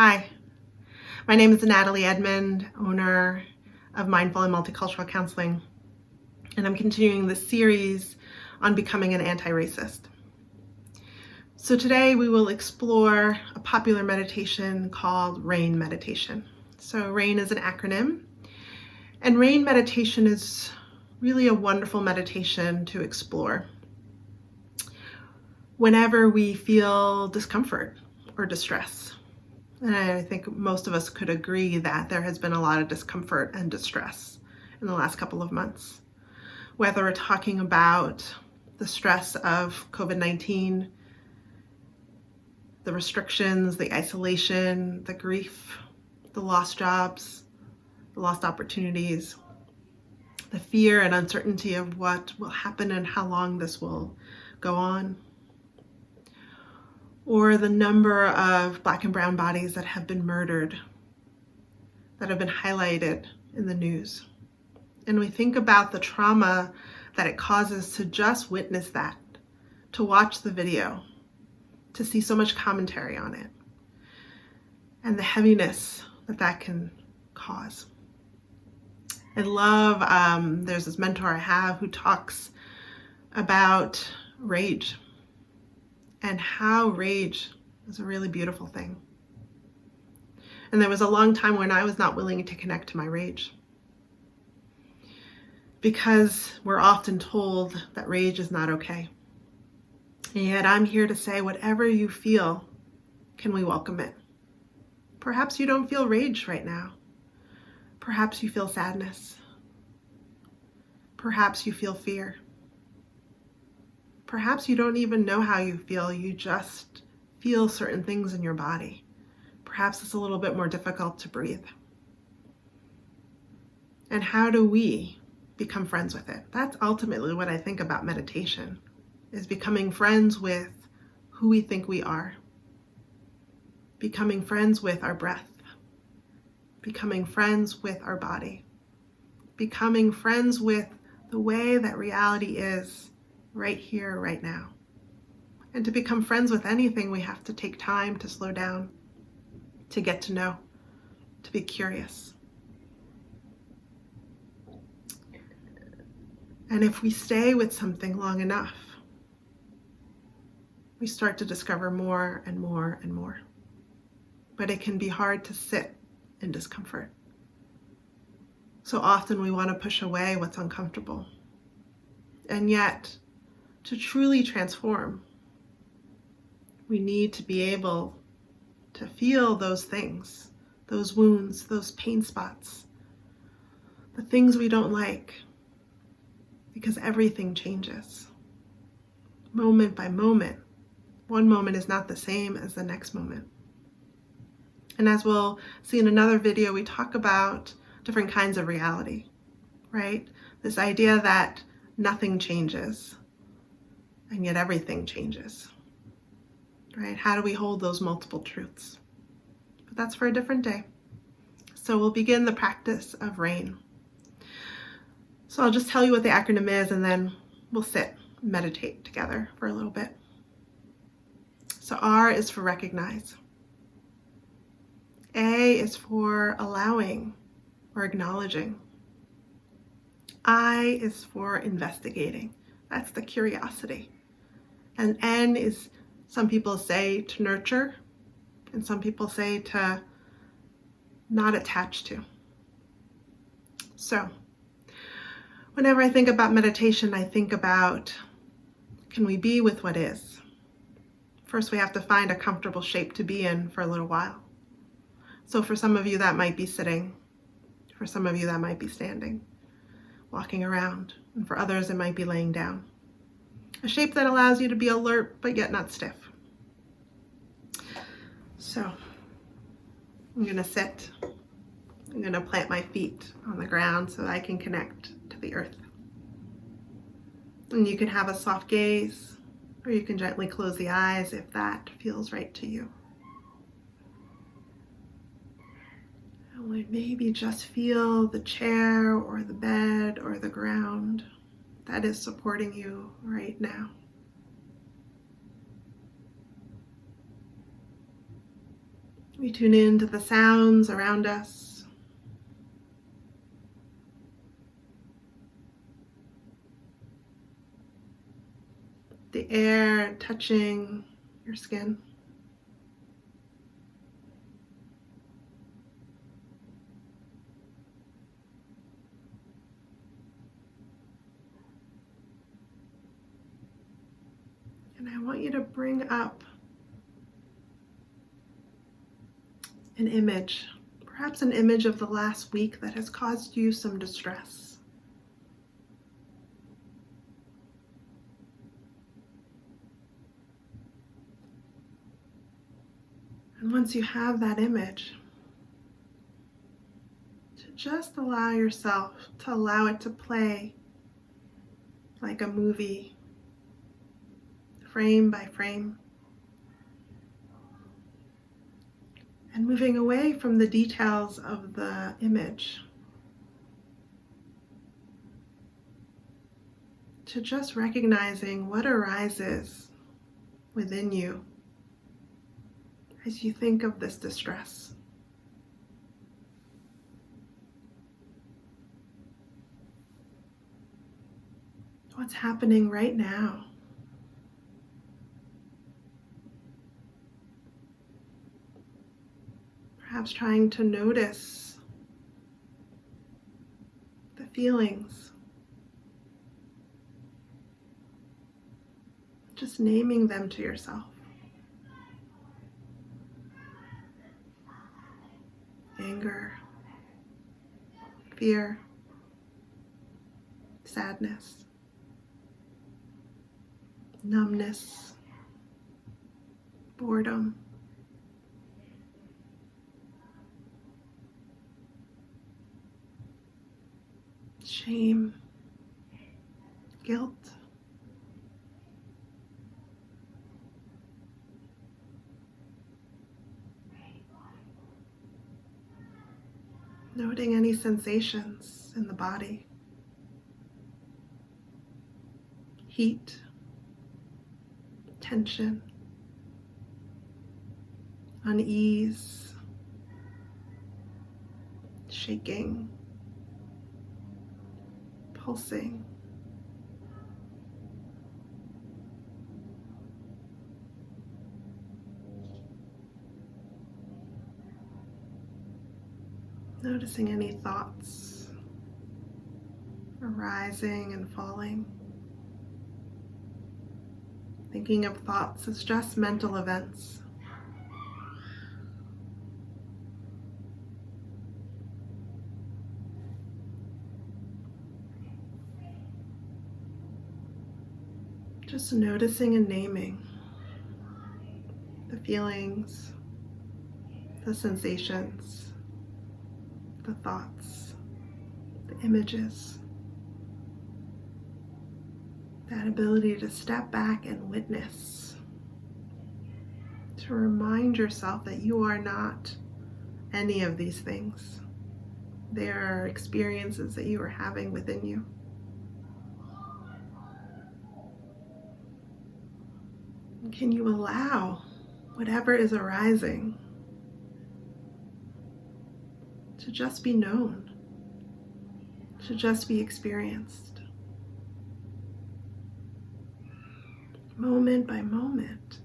Hi, my name is Nathalie Edmond, owner of Mindful and Multicultural Counseling, and I'm continuing the series on becoming an anti-racist. So today we will explore a popular meditation called RAIN meditation. So RAIN is an acronym, and RAIN meditation is really a wonderful meditation to explore whenever we feel discomfort or distress. And I think most of us could agree that there has been a lot of discomfort and distress in the last couple of months. Whether we're talking about the stress of COVID-19, the restrictions, the isolation, the grief, the lost jobs, the lost opportunities, the fear and uncertainty of what will happen and how long this will go on, or the number of Black and brown bodies that have been murdered, that have been highlighted in the news. And we think about the trauma that it causes to just witness that, to watch the video, to see so much commentary on it, and the heaviness that that can cause. I love, there's this mentor I have who talks about rage, and how rage is a really beautiful thing. And there was a long time when I was not willing to connect to my rage, because we're often told that rage is not okay. And yet I'm here to say, whatever you feel, can we welcome it? Perhaps you don't feel rage right now. Perhaps you feel sadness. Perhaps you feel fear. Perhaps you don't even know how you feel, you just feel certain things in your body. Perhaps it's a little bit more difficult to breathe. And how do we become friends with it? That's ultimately what I think about meditation, is becoming friends with who we think we are, becoming friends with our breath, becoming friends with our body, becoming friends with the way that reality is right here, right now. And to become friends with anything, we have to take time to slow down, to get to know, to be curious. And if we stay with something long enough, we start to discover more and more and more. But it can be hard to sit in discomfort. So often we want to push away what's uncomfortable. And yet, to truly transform, we need to be able to feel those things, those wounds, those pain spots, the things we don't like, because everything changes. Moment by moment. One moment is not the same as the next moment. And as we'll see in another video, we talk about different kinds of reality, right? This idea that nothing changes, and yet everything changes, right? How do we hold those multiple truths? But that's for a different day. So we'll begin the practice of RAIN. So I'll just tell you what the acronym is, and then we'll sit and meditate together for a little bit. So R is for recognize. A is for allowing or acknowledging. I is for investigating. That's the curiosity. And N is, some people say, to nurture, and some people say to not attach to. So whenever I think about meditation, I think about, can we be with what is? First, we have to find a comfortable shape to be in for a little while. So for some of you, that might be sitting. For some of you, that might be standing, walking around. And for others, it might be laying down. A shape that allows you to be alert, but yet not stiff. So I'm gonna sit. I'm gonna plant my feet on the ground so that I can connect to the earth. And you can have a soft gaze, or you can gently close the eyes if that feels right to you. And maybe just feel the chair or the bed or the ground that is supporting you right now. We tune in to the sounds around us. The air touching your skin. And I want you to bring up an image, perhaps an image of the last week that has caused you some distress. And once you have that image, to just allow yourself to allow it to play like a movie, frame by frame, and moving away from the details of the image to just recognizing what arises within you as you think of this distress. What's happening right now? Perhaps trying to notice the feelings. Just naming them to yourself. Anger, fear, sadness, numbness, boredom, shame, guilt, noting any sensations in the body, heat, tension, unease, shaking, pulsing. Noticing any thoughts arising and falling. Thinking of thoughts as just mental events. Just noticing and naming the feelings, the sensations, the thoughts, the images. That ability to step back and witness, to remind yourself that you are not any of these things. They are experiences that you are having within you. And can you allow whatever is arising to just be known, to just be experienced? Moment by moment.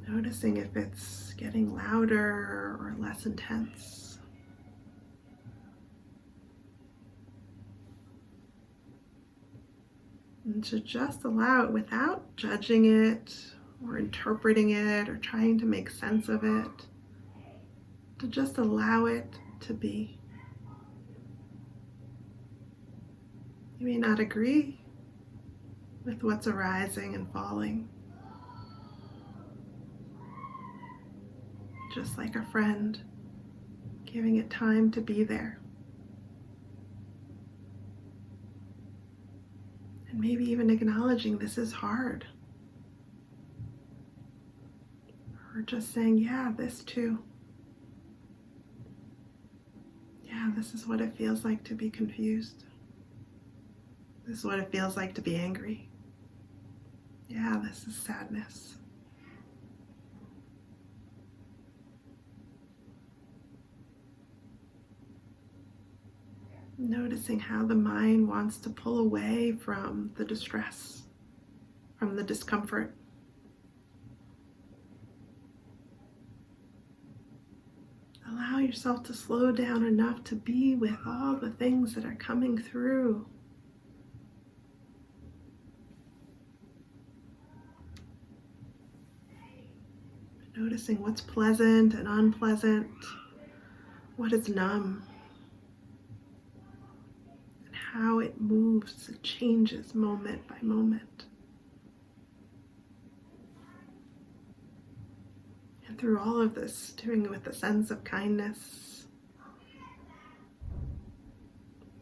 Noticing if it's getting louder or less intense. And to just allow it without judging it or interpreting it or trying to make sense of it. To just allow it to be. You may not agree with what's arising and falling. Just like a friend, giving it time to be there. And maybe even acknowledging this is hard. Or just saying, yeah, this too. Yeah, this is what it feels like to be confused. This is what it feels like to be angry. Yeah, this is sadness. Noticing how the mind wants to pull away from the distress, from the discomfort. Allow yourself to slow down enough to be with all the things that are coming through. Noticing what's pleasant and unpleasant, what is numb, and how it moves, it changes moment by moment. And through all of this, doing it with a sense of kindness.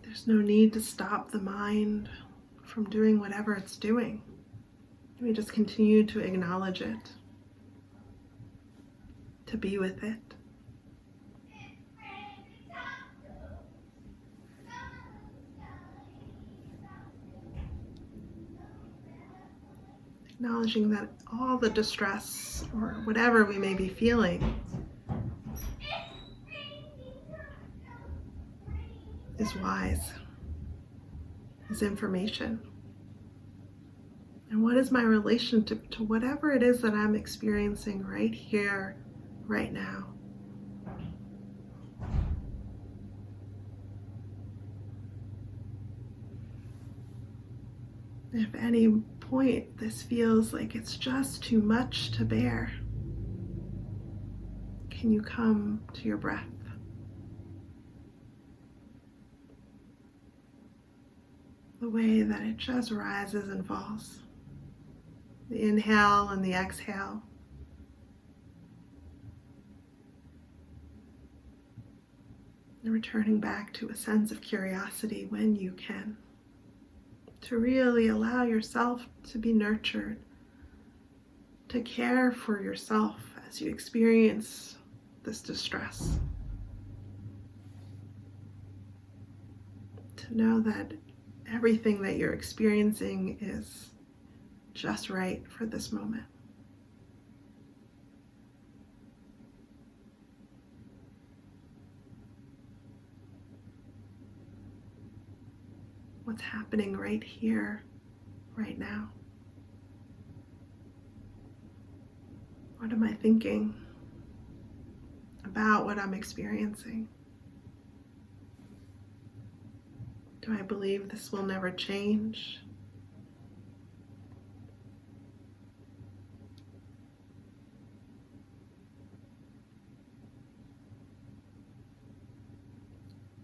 There's no need to stop the mind from doing whatever it's doing. We just continue to acknowledge it, to be with it. Acknowledging that all the distress or whatever we may be feeling is wise, is information. And what is my relationship to whatever it is that I'm experiencing right here, right now? If at any point this feels like it's just too much to bear, can you come to your breath? The way that it just rises and falls. The inhale and the exhale. And returning back to a sense of curiosity when you can. To really allow yourself to be nurtured, to care for yourself as you experience this distress. To know that everything that you're experiencing is just right for this moment. What's happening right here, right now? What am I thinking about what I'm experiencing? Do I believe this will never change?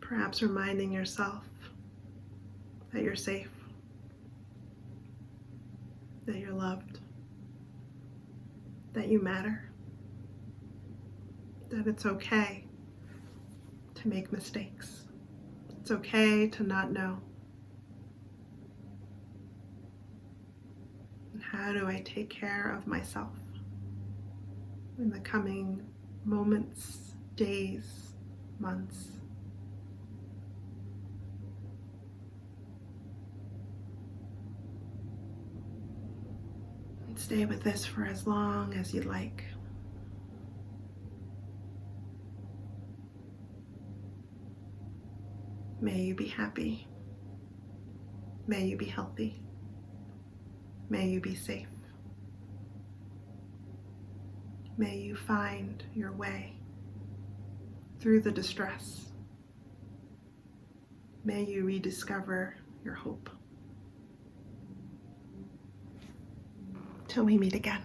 Perhaps reminding yourself that you're safe, that you're loved, that you matter, that it's okay to make mistakes. It's okay to not know. And how do I take care of myself in the coming moments, days, months? And stay with this for as long as you'd like. May you be happy. May you be healthy. May you be safe. May you find your way through the distress. May you rediscover your hope. Till we meet again.